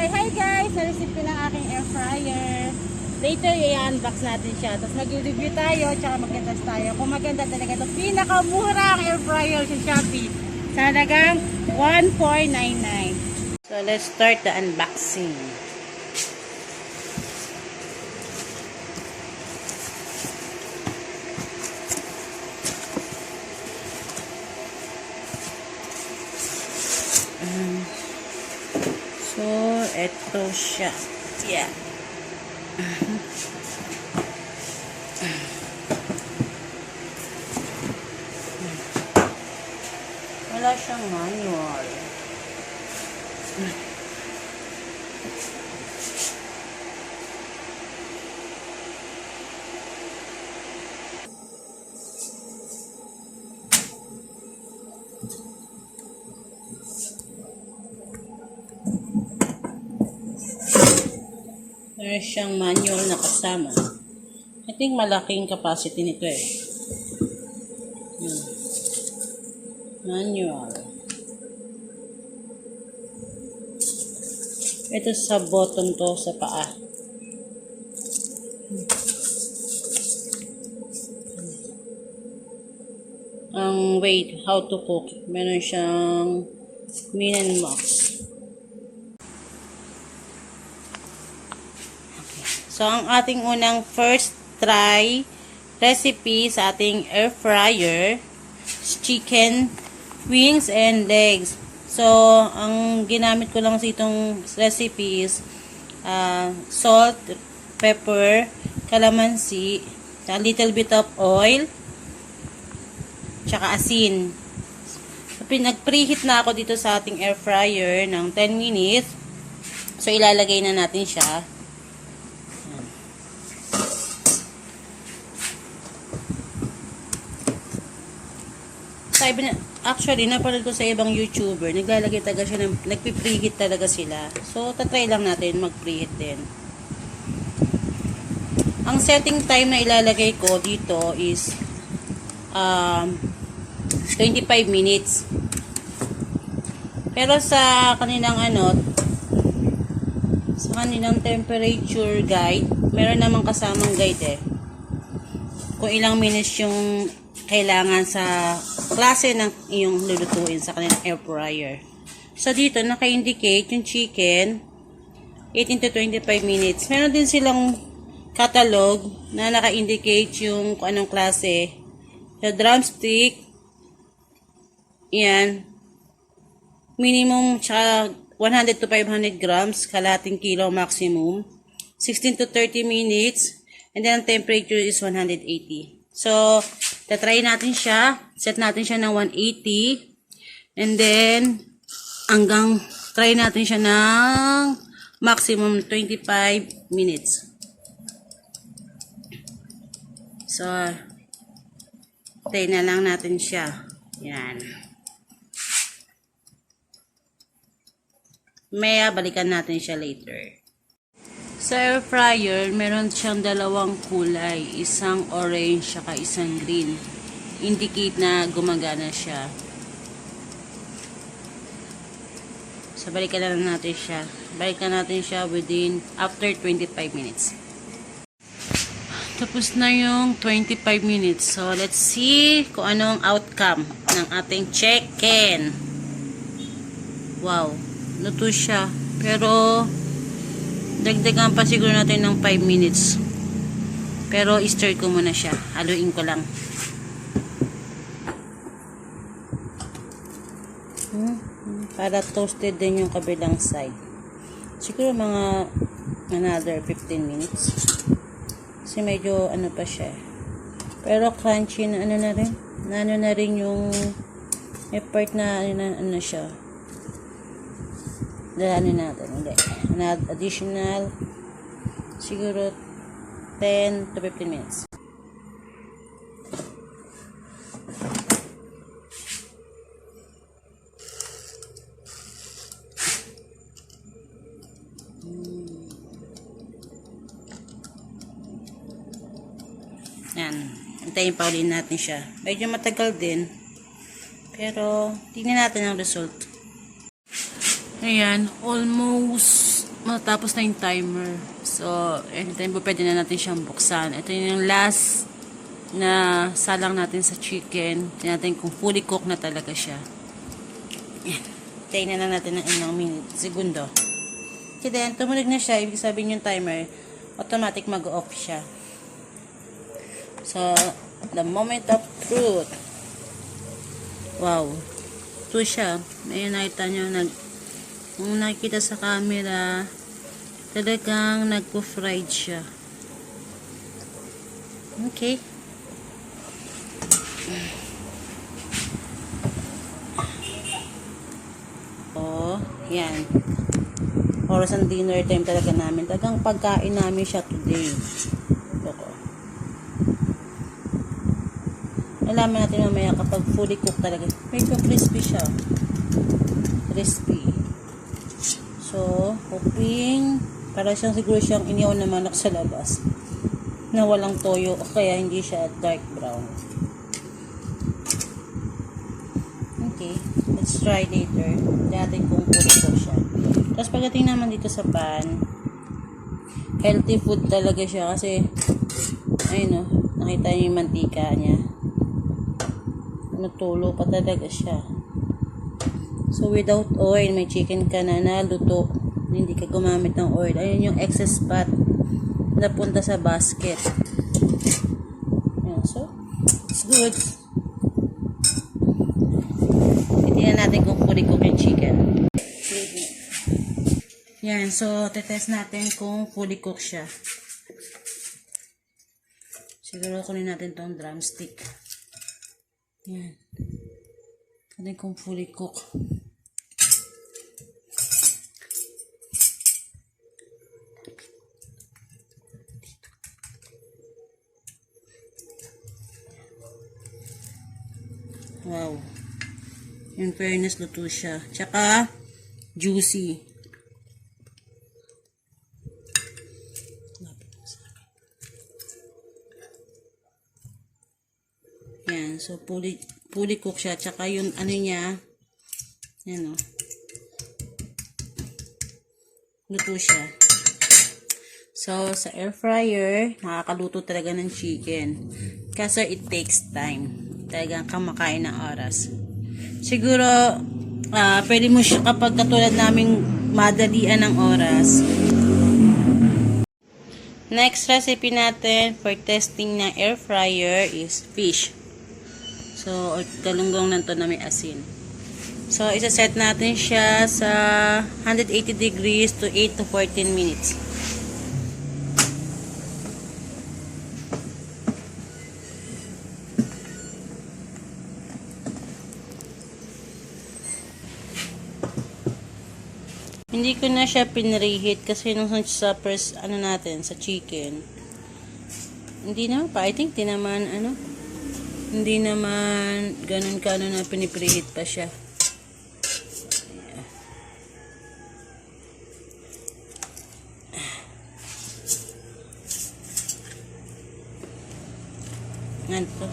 Okay, hi guys! Na-receive ko ng aking air fryer. Later, i-unbox natin siya. Tapos mag-review tayo, tsaka mag-test tayo. Kung maganda talaga ito, pinakamurang air fryer sa Shopee. Sa halagang 1,499. So, let's start the unboxing. So, ito siya. Yeah. Wala siyang manual. Meron siyang manual na kasama. I think malaking capacity nito eh. Manual. Ito sa button to sa paa. Ang wait, how to cook. Meron siyang min box. So, ang ating unang first try recipe sa ating air fryer is chicken wings and legs. So, ang ginamit ko lang sa itong recipe is salt, pepper, calamansi, a little bit of oil, tsaka asin. So, nag-preheat na ako dito sa ating air fryer ng 10 minutes. So, ilalagay na natin siya. Actually, napanood ko sa ibang YouTuber, naglalagay talaga siya, nagpipreheat talaga sila. So, tatry lang natin mag-preheat din. Ang setting time na ilalagay ko dito is 25 minutes. Pero sa kanilang sa kanilang temperature guide, meron namang kasamang guide eh. Kung ilang minutes yung kailangan sa klase ng iyong lulutuin sa kanilang air fryer. So, dito, naka-indicate yung chicken, 18 to 25 minutes. Meron din silang catalog na naka-indicate yung kung anong klase. So, drumstick, yan, minimum, tsaka 100 to 500 grams, kalating kilo maximum, 16 to 30 minutes, and then ang temperature is 180. So, tatry natin siya. Set natin siya ng 180. And then, hanggang try natin siya ng maximum 25 minutes. So, try na lang natin siya. Yan. Maya, balikan natin siya later. Sa air fryer, meron siyang dalawang kulay. Isang orange, saka isang green. Indicate na gumagana siya. So, balikan na lang natin siya. Balikan natin siya after 25 minutes. Tapos na yung 25 minutes. So, let's see kung anong outcome ng ating chicken. Wow. Luto siya. Pero, dagdagan pa siguro natin ng 5 minutes. Pero, i-stir ko muna siya. Haluin ko lang. Para toasted din yung kabilang side. Siguro mga another 15 minutes. Kasi medyo pa siya. Pero crunchy na na rin. Na rin yung may part na siya. Dalanin natin. Hindi. Additional siguro 10 to 15 minutes. Yan. Antayin pa ulit natin siya. Medyo matagal din. Pero, tingnan natin ang result. Ayan, almost matapos na yung timer. So, anytime po pwede na natin siyang buksan. Ito yung last na salang natin sa chicken. Tingnan natin kung fully cooked na talaga siya. Yan. Tayin na natin ng ilang segundo. Okay, then, tumunog na siya. Ibig sabihin yung timer, automatic mag-off siya. So, the moment of truth. Wow. Ito siya. Ayun, nakita nyo, kung nakikita sa camera, talagang nagpo-fried siya. Okay. Oh, yan. Oras ng dinner time talaga namin. Talagang pagkain namin siya today. Loko. Alaman natin mamaya kapag fully cooked talaga. Medyo crispy siya. Crispy. So, hoping para siguro siyang inihaw na manok sa labas. Na walang toyo o kaya hindi siya dark brown. Okay. Let's try later. Tignan natin kung fully cooked siya. Tapos pagdating naman dito sa pan, healthy food talaga siya kasi ayun o, nakita niyo yung mantika niya. Natulo pa talaga siya. So, without oil, may chicken ka na naluto. Hindi ka gumamit ng oil. Ayun yung excess fat napunta sa basket. Ayan, so, it's good. Tingnan natin kung fully cooked yung chicken. Yan, so, tetest natin kung fully cooked siya. Siguro kunin natin tong drumstick. Yan. Tignan kung fully cooked. Wow. In fairness, luto siya. Tsaka, juicy. Yan. So, fully cooked siya. Tsaka yung ano niya, yan o. Luto siya. So, sa air fryer, nakakaluto talaga ng chicken. Kasi it takes time. Talagang kamakain ng oras. Siguro, pwede mo siya kapag katulad naming madalian ng oras. Next recipe natin for testing ng air fryer is fish. So, galunggong na to na may asin. So, isa-set natin siya sa 180 degrees to 8 to 14 minutes. Hindi ko na siya pinreheat kasi nung sa first, ano natin, sa chicken. Hindi naman pa. I think, hindi naman ganun ka na pinipreheat pa siya. Yan to.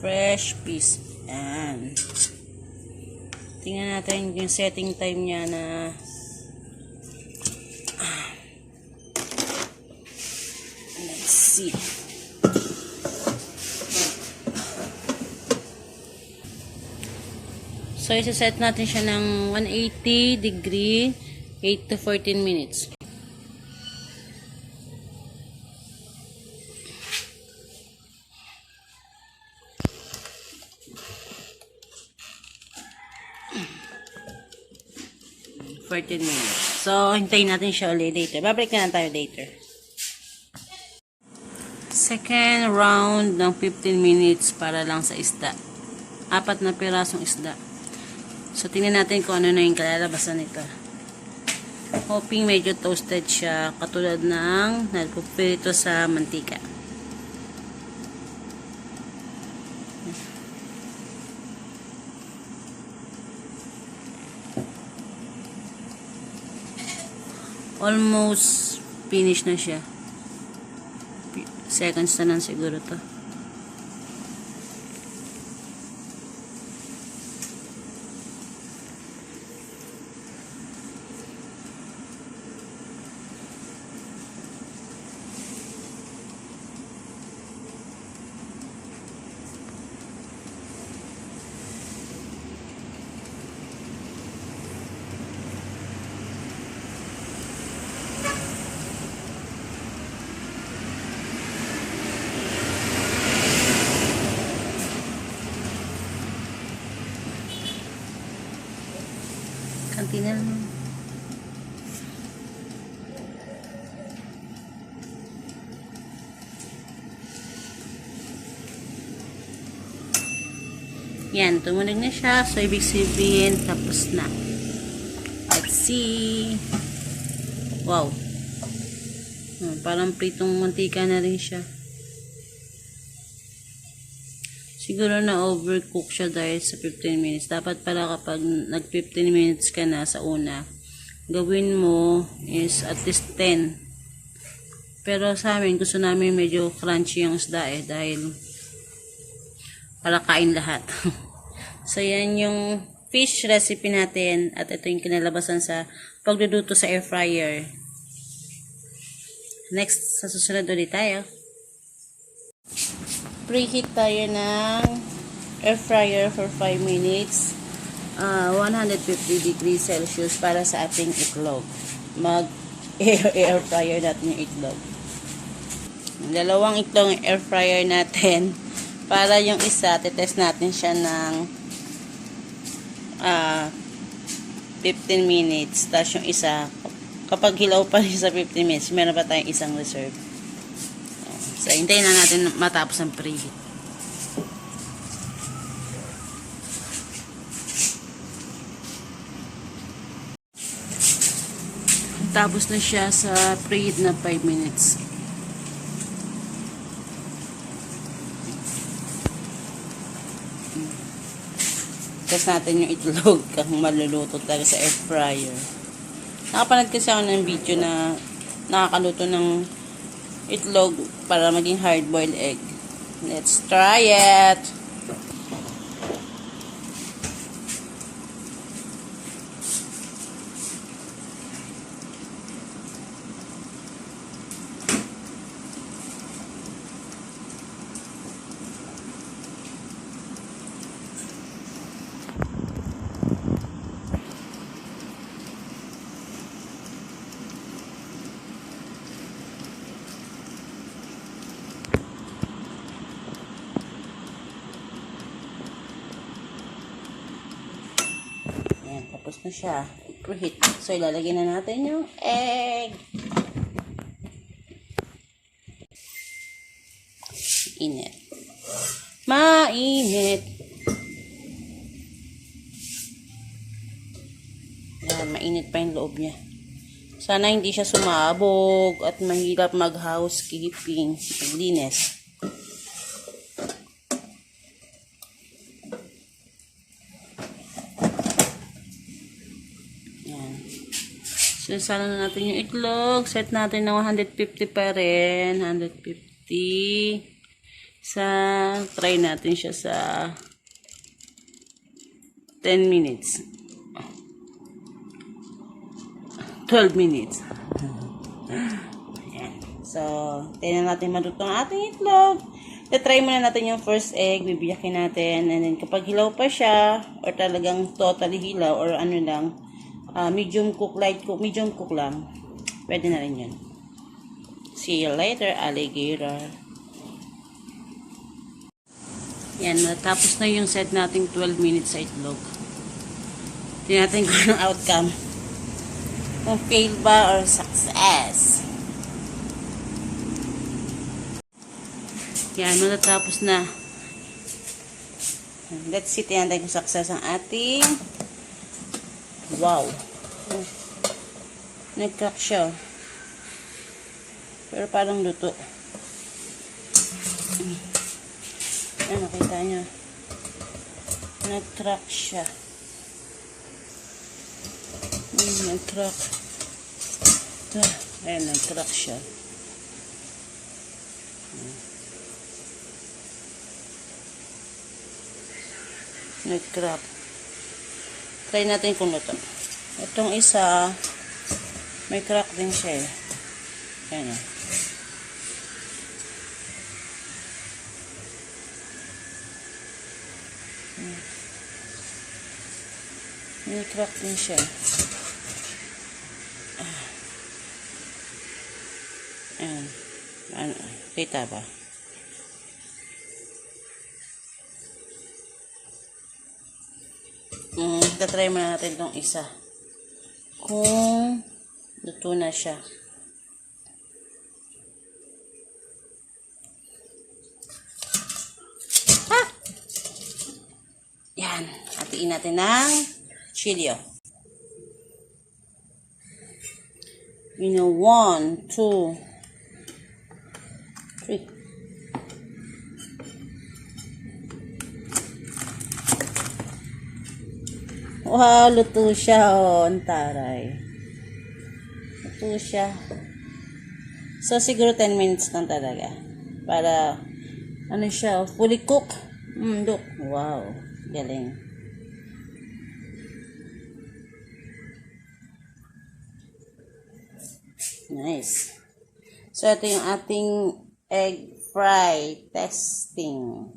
Fresh piece. Yan. Tingnan natin yung setting time niya na let's see. So, isa-set natin siya ng 180 degree 8 to 14 minutes. So, hintayin natin siya ulit later. Babalik na lang tayo later. Second round ng 15 minutes para lang sa isda. 4 na pirasong isda. So, tingnan natin kung ano na yung kalalabasan nito. Hoping medyo toasted siya, katulad ng nagpupirito sa mantika. Almost finished na siya. Seconds na lang siguro to. konti na lang. Yan, tumunog na siya. So, ibig sabihin, tapos na. Let's see. Wow. Parang pritong mantika na rin siya. Siguro na overcook siya dahil sa 15 minutes. Dapat pala kapag nag 15 minutes ka na sa una, gawin mo is at least 10. Pero sa amin, gusto namin medyo crunchy yung isda dahil para kain lahat. So, yan yung fish recipe natin. At ito yung kinalabasan sa pagluluto sa air fryer. Next, sa susunod ulit tayo. Preheat tayo ng air fryer for 5 minutes. 150 degrees Celsius para sa ating itlog. Mag-air fryer natin yung itlog. Dalawang itlog air fryer natin. Para yung isa, titest natin siya ng 15 minutes. Tapos yung isa, kapag hilaw pa rin sa 15 minutes, meron pa tayong isang reserve. So, hintayin na natin matapos ang preheat. Tapos na siya sa preheat na 5 minutes. Test natin yung itlog kung maluluto talaga sa air fryer. Nakapanood kasi ako ng video na nakakaluto ng itlog para maging hard-boiled egg. Let's try it! Tapos na siya. Preheat. So, ilalagay na natin yung egg. Init. Mainit. Yan, mainit pa yung loob niya. Sana hindi siya sumabog at mahirap mag-housekeeping. Maglinis. Sana na natin yung itlog. Set natin na 150 pa rin. 150. Try natin siya sa 10 minutes. 12 minutes. Ayan. So, tingnan natin maluto ang ating itlog. Try muna natin yung first egg. Bibiyakin natin. And then, kapag hilaw pa siya, or talagang totally hilaw, or ano lang, medium cook, light cook, medium cook lang. Pwede na rin yun. See you later, alligator. Yan, natapos na yung set nating 12 minutes sa itlog. Tingnan natin kung anong outcome. Kung fail ba or success. Yan, natapos na. Let's see, tingnan natin kung success ang ating. Wow. Nag-crack siya. Pero parang luto. Ayan, nakita nyo. Nag-crack siya. Nag-crack. Ayan, nag-crack siya. Nag-crack. Try natin kung luto. Itong isa, may crack din siya eh. Ayan o. May crack din siya. Ayan. Ano, kita ba? Tatry muna natin itong isa. kung luto na siya. Yan. Hatiin natin ng chili. You know, 1, 2, 3. Wow, luto siya. Oh, antaray. Luto siya. So, siguro 10 minutes lang talaga. Para, ano siya, fully cook. Look. Wow. Galing. Nice. So, ito yung ating egg fry testing.